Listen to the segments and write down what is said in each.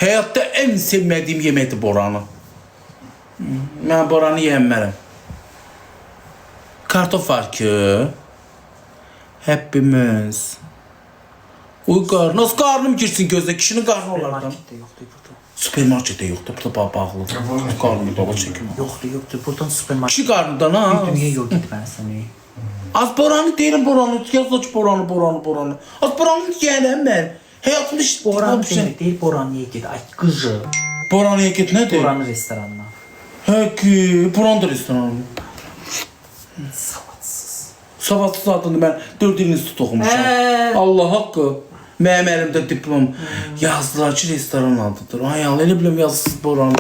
Həyatda en sevmədiyim yeməkdir boranı. Mən boranı yiyəmmərəm. Kartof var ki, hepimiz. Uy qarnı, nasıl qarnım girsin gözdə, kişinin qarnı olardan. Supermarketdə yoxdur burada. Supermarketdə yoxdur, burada bağlıdır. Qarnı dolu çəkim. Yoxdur, buradan supermarket. Kişi qarnıdan ha. Dünya yol getməlisən. Az boranı deyirəm, boranı. Yazda ki, boranı. Az boranı deyərəm mən. Həyatımda işte Boran deyil, Boranlıya get. Ay, qıcı. Boranıya get nədir? Boranlı restoranına. Hə ki, Boran'da restoranı. Savadsız. Savadsız adını mən 4 il institut oxumuşam. Allah haqqı. Mənim əlimdə diplom. Yazdılar ki, restoran adıdır. Ay Allah, elə biləm yazısız Boranı.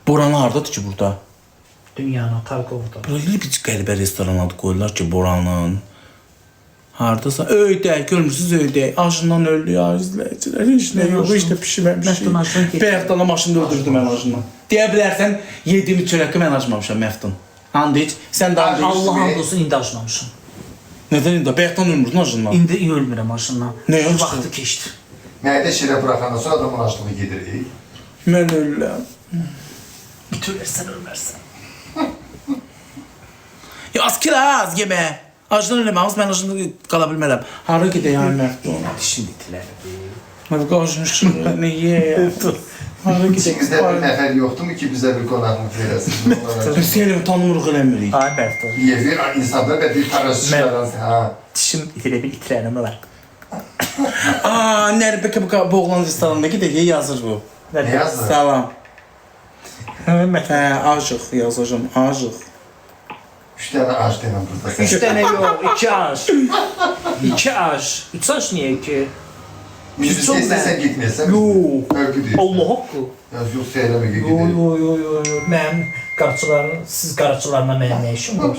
Boranı hardadır ki burada? Dünyanın Targov'da. Böyle bir qəribə restoran adı qoyurlar ki, Boranın. Hardasa öydək, görmürsünüz öydək. Acından öldü ya izləyicilər. Heç nə yox, heç də pişirməmiş. Bəyəxtana maşında öldürdü mən acından. Deyə bilərsən, yediyimi çörəkə mən acmamışam Məftun. Handiç, sən də handiç. Allah hamd olsun, indi acmamışım. Nədən indi? Bəyəxtan ölmürdün acından. İndi ölmürəm acından. Nə yox? Vaxtı keçdi. Mədə şirə buraxandan sonra adamın aclığı gedir. Mən ölürəm. Bitirlərsən, ölmərsən. Ya az kiraz yemə. Acından eləmə, mən acından qala bilmərəm. Hara gedək yəni Məftun? Dişin itilərdi. Mən qarşımışım, nə yeyə. Hara gedək? İçinizdə bir nəfər yoxdurmu ki, bizə bir qonaqlıq verəsiniz? Hüseyin'im tanımırıq eləmirik. Ay, Bərto. Yevir insanlar da bir parası çıxaran. Dişim itilə bir itilərəm var. Nərbəkə bu oğlan restoranında gedək, yazır bu. Ne yazdı? Salam. Hə, Acıq yazacağım, acıq. 3 dənə ac denəm burada. 3 dənə yox, 2 aş. 2 aş. 3 aş niyə ki? Biz Çox istəsən gitməyəsən. Yox. Öykü deyirsən. Allah haqqı. Yox, söyləmə ki, gidelim. Yo. Mənim qaraçıların, siz qaraçılarla mənim nə işim var?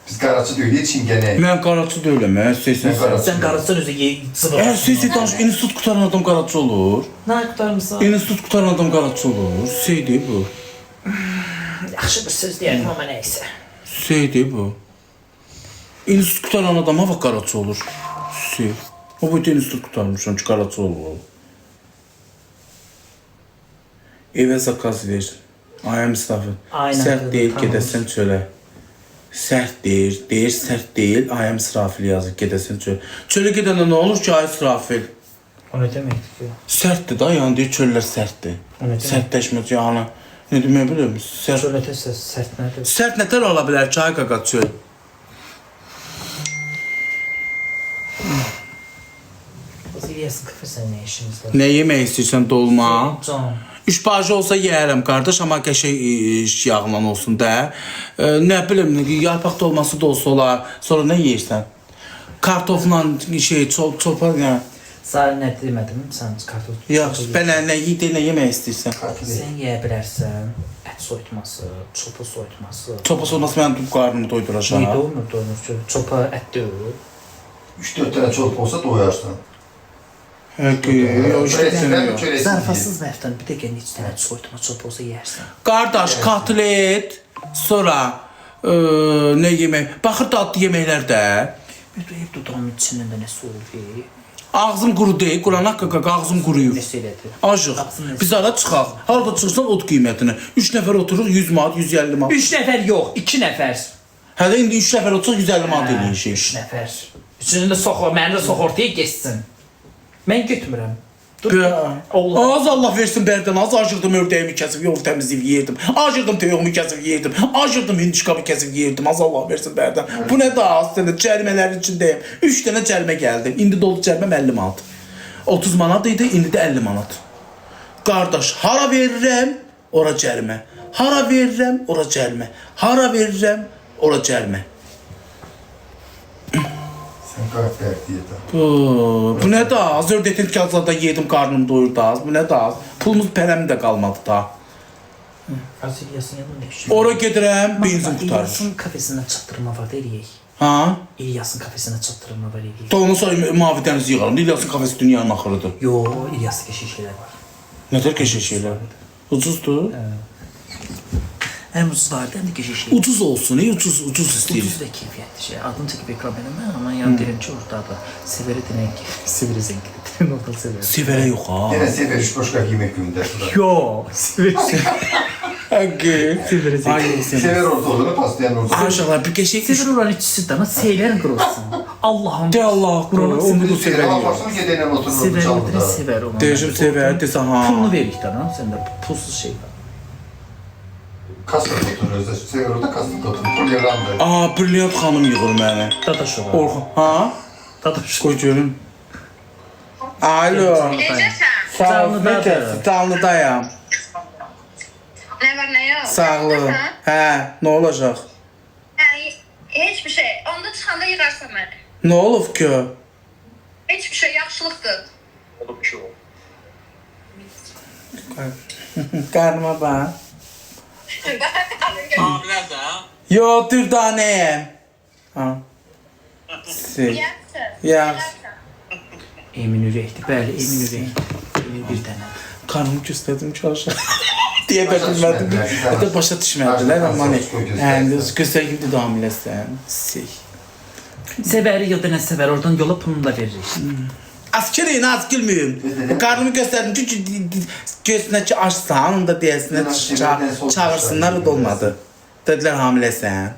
Biz qaraçı deyil, heç çingənəyik. Mən qaraçı deyiləm, Mən qaraçı. Sən qaraçısan özü cıvır. Danış, institut qutaran adam qaraçı olur. Nə qutarmısan? İnstitut qutaran adam qaraçı olur. Şeydir bu. Yaxşı bir söz deyərdim, amma nəysə. Şeydir bu. İnstitut qutaran adam hava qaraçı olur. Şey. O bu institut qutarmışam ki, qaraçı olur. Evə zakaz ver. Ayam misafir. Aynen, Sərt deyil, tamam. gedəsən çölə. Sərt deyir, sərt deyil. Ayam İsrafil yazır, gedəsən çölə. Çölə gedəndə nə olur ki, ay İsrafil? O nə deməkdir ki? Sərtdir da, yəni deyir, çöllər sərtdir. O nə demək? Sərtləşmə, yəni. Ne demək bilirəm? Çölətə söz sərt nədir? Sərt nətər ola bilər ki, ay qaqa çöl? İlyasın kafasına nə işimiz var? Nə yemək istəyirsən, dolma? Can. Üçbacı olsa yeyərəm qardaş, amma qəşəng yağla olsun da. Nə bilim, yarpaq dolması da olsa olar. Sonra nə yeyirsən? Kartofla çolpa, nə? Sən nə demədim, sən kartof. Yaxşı, bənə nə yemək istəyirsən? Sən yeyə bilərsən, ət soyutması, çopa soyutması. Çopa olması mənim qarnımı doyduracaq. Niyə doymur ki? Çopa ət deyil. 3-4 dənə çolp olsa doyarsan. Zarfasız məftan, bir dəqiqə neçə dənə soyutma çopa olsa yeyərsən. Qardaş, kotlet, sonra nə yemək? Baxır dadlı yeməklər də. Bir də hep dudağımın içindən də nə soyur? Ağzım quru deyil, Quran haqqı ağzım quruyur. Nəsə elədir? Acıq. Biz ara çıxaq. Harada çıxırsan ot qiymətinə. 3 nəfər oturuq 100 manat, 150 manat. 3 nəfər yox, 2 nəfər. Hələ indi 3 nəfər oturuq 150 manat eləyəcək. 3 nəfər. Üçünü də soxla, məni də sox ortaya geçsin. Mən götürmürəm. Az Allah versin bərdən, az acırdım ördəyimi kəsib, yol təmizləyib yeyirdim. Acırdım toyuğumu kəsib yeyirdim. Acırdım hindişkabı kəsib yeyirdim. Az Allah versin bərdən. Bu nə daha az sənə cərimələrin içindəyim. 3 dənə cərimə gəldi. İndi doldu cəriməm 50 manat. 30 manat idi, indi də 50 manat. Qardaş, hara verirəm, ora cərimə. Hara verirəm, ora cərimə. Hara verirəm, ora cərimə. Sən qəhvər deyədə. Bu nə da az? Ördətin kağızlarda yedim, qarnım doyurdu az. Bu nə da az? Pulumuz pərəmi də qalmadı da. Az İlyasın yanında nə işin? Ora gedirəm, benzin qutarır. İlyasın kafesində çatdırma var, eləyək. Ha? İlyasın kafesində çatdırma var, eləyək. Ondan sonra mavi dənizi yığalım. İlyasın kafesi dünyanın axırıdır. Yo, İlyasın keşik şeylər var. Nətər qəşəng şeylər? Ucuzdur. Ən ucuzlardan da qəşəng şey. Ucuz olsun, ucuz istəyir. Ucuz da keyfiyyətli şey. Adını çəkib ekran benim, amma yan deyirəm ki, orada Severi denən ki, Severi zəngin. Oradan Severi. Sivərə yox ha. Yine sefer üç boşka yemek gönderdi. Yo, Severi Hakkı. Severi zəngin. Ay sen. Sever ortaoğlu, paslayan ortaoğlu. Aşağılar bir geçecek. Severi oranın içisi de ama seylerin qırılsın. Allah'ım. De Allah Buranın Onu da Sever sevər yox. yaparsın ki denen oturur Severi çalıda. Sever onu. Deyəcəm sevər, desən ha. Pulunu verik də, səndə pulsuz şey var. Kastada oturuyoruz. Sever orada kastada oturuyor. Pul yalandı. Aa, brilyant xanım yığır məni. Dadaşova. Orxun. Ha? Dadaşova. Qoy görüm. Alo. Sağ ol, Mete. Canlıdayım. Ne var ne yok? Sağ olun. Hə, nə olacaq? Hiçbir şey. Onda çıxanda yığarsan məni. Nə olub ki? Hiçbir şey yaxşılıqdır. Qarnıma bax. Nerede? Yo, dürdanəyəm. Ha. Sil. Ya. Emin ürəkdir, bəli, Emin ürək. Bir dənə. Karnımı göstərdim çalışa. Deyə də Başa bilmədim. düşmədilər, Hətta başa düşmədilər, Başa amma ne? düşmədilər, Yəni, göstərdim. göstərdim də hamiləsən. Sil. Severi ya da nə sevər, oradan yola pulunu da veririk. Askeri az gülmüyüm. Karnımı gösterdim çünkü göğsüne ki açsan, onu da diyesine çağırsınlar, o da olmadı. Dediler hamilesən.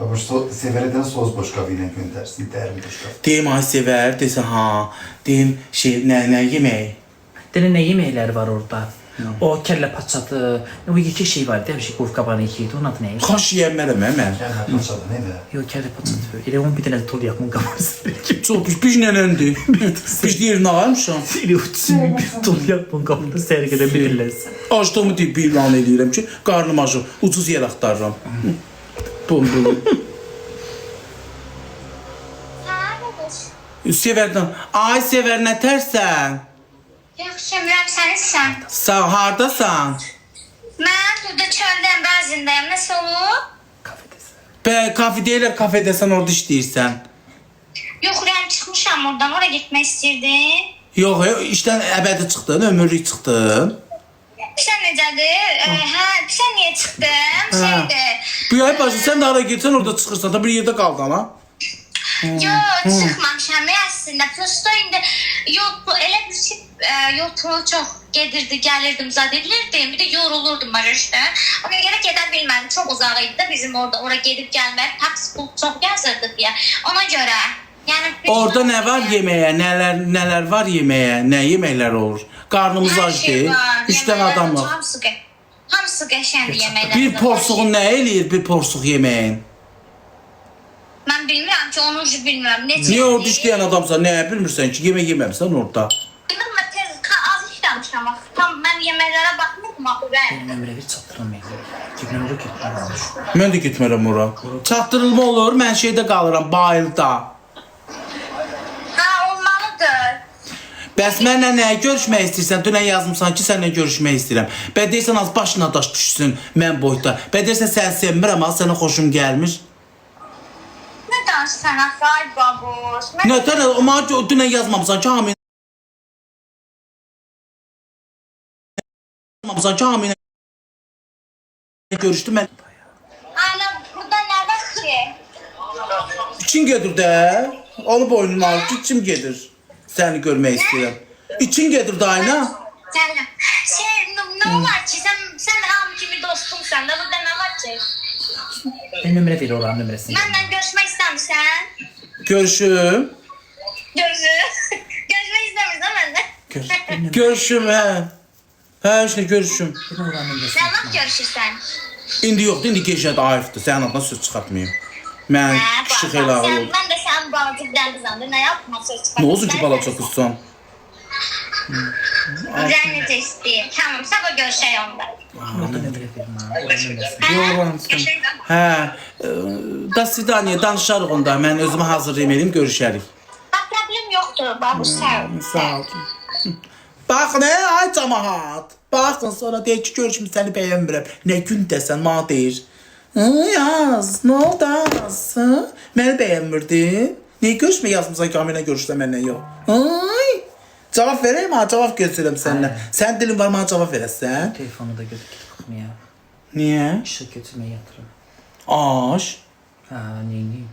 Ama Sever'den soz boşka yine göndersin. Derin boşka. Deyim ay sever, desin ha. Deyim şey, ne yemək? Denə nə yeməkləri var orada? O kəllə paçadı, o yekə şey var, bir şey qurqabanı yekiydi, onun adı nə? Xaş yiyənmərəm mən. Kendi paçadı neydi? Yox, kəllə paçadı. Elə onun bir dənə tol yaxın qabası. Çox piş nənəndi. Piş deyir nə almışam? Elə uçsun bir tol yaxın qabında sərgədə bilirlərsən. Açdığımı deyib bir ilan edirəm ki, qarnım acır, ucuz yer axtarıram. Bum. Severdən, ay Sever nə tərsən? Yaxşı, Mürəm, sənsən. Sağ, hardasan? Mən burada çöldən bəzindəyim. Nəsə olub? Bə, kafe deyirlər, kafedəsən, orada işləyirsən. Yox, Rəm, çıxmışam oradan. Oraya getmək istəyirdim. Yox, işdən əbədi çıxdın, ömürlük çıxdın. Sən necədir? Sən niyə çıxdın? Şeydir. Bu ay bacı, sən də ara getsən, orada çıxırsan da bir yerdə qaldın ha? Yox, çıxmamışam. Əslində, prosto indi elə bir şey, yol pulu çox gedirdi, gəlirdim, zad edirdim. Bir də yorulurdum barışdan. Ona görə gedə bilmədim. Çox uzaq idi də bizim oraya gedib gəlmək. Taksi pul çox yazırdı deyə. Ona görə. Yəni Orada nə var yeməyə, nələr var yeməyə, nə yeməklər olur? Qarnımız acdır, 3 dənə adam var. Hamısı qəşəngdir yeməklər. Bir porsuğun nə eləyir bir porsuq yeməyin? Mən bilmirəm ki, onu bilmirəm. Niyə orada işləyən adamsan, nə bilmirsən ki, yemək yeməmsən orada? Bilmirəm, mən tez az işləmişəm. Tam mən yeməklərə baxmırdım axı mən. Nömrə bir çatdırılmayacaq. Nömrə getməliymiş. Mən də getmərəm ora. Çatdırılma olur, mən şeydə qalıram, bayılda. Ha, olmalıdır. Bəs mənlə nəyə görüşmək istəyirsən? Dünən yazmışsan ki, səninlə görüşmək istəyirəm. Bə deyirsən, az başına daş düşsün mən boyda. Bə deyirsən, sən sevmirəm, az sənə xoşum gəlmir. Nə danışsan axı, ay babuş. Nə tənə, amma dünən yazmamısan ki, Hamin... Yazmamısan ki, Hamin... Görüşdüm mən... Ana, burada nə var ki? İçin gedir də. Onu boynuna al ki, içim gedir. Səni görmək istəyirəm. İçin gedir də, ayna. Ne var ki? Sen hamı kimi dostumsan da burada ne var ki? Ben nömrə ver oranın nömrəsini. Benden görüşmek istemişsen. Görüşüm. Görüşmek istemişsen benden. Görüşüm, hə. Hə, işte görüşüm. Ben oranın nömrəsini. Sen nasıl görüşürsen? İndi yoxdur, indi gecədə ayıqdır. Sənin adına söz çıxartmayayım. Mən kişi xeyli ağır oldu. Ben de sen balacık dendizandır. Ne yapma söz çıkartma. Ne olsun ki balaca qızsan? Zənnəcə istəyir. Tamam, sabah görüşək onda. Orada nömrə verin ha. Oranın nömrəsini. Yollansın. Hə, da svidaniya danışarıq onda. Mən özümü hazırlayım eləyim, görüşərik. Bak, problem yoktur babu, sağ ol. Sağ ol. Baxın, ay camaat. Baxın, sonra deyir ki, görüşüm səni bəyənmirəm. Nə gün desən, mənə deyir. Yaz, nə oldu az? Məni bəyənmirdin? Niyə görüşmə yazmısan ki, mənə görüşdə mənlə yox? Ay, cavab verəyim ha, cavab gözləyirəm səndən. Sən dilin var, mənə cavab verəsən. Telefonu da götür baxmaya. Niye? İşə götürməyə yatırım. Aş. Hə, neyini?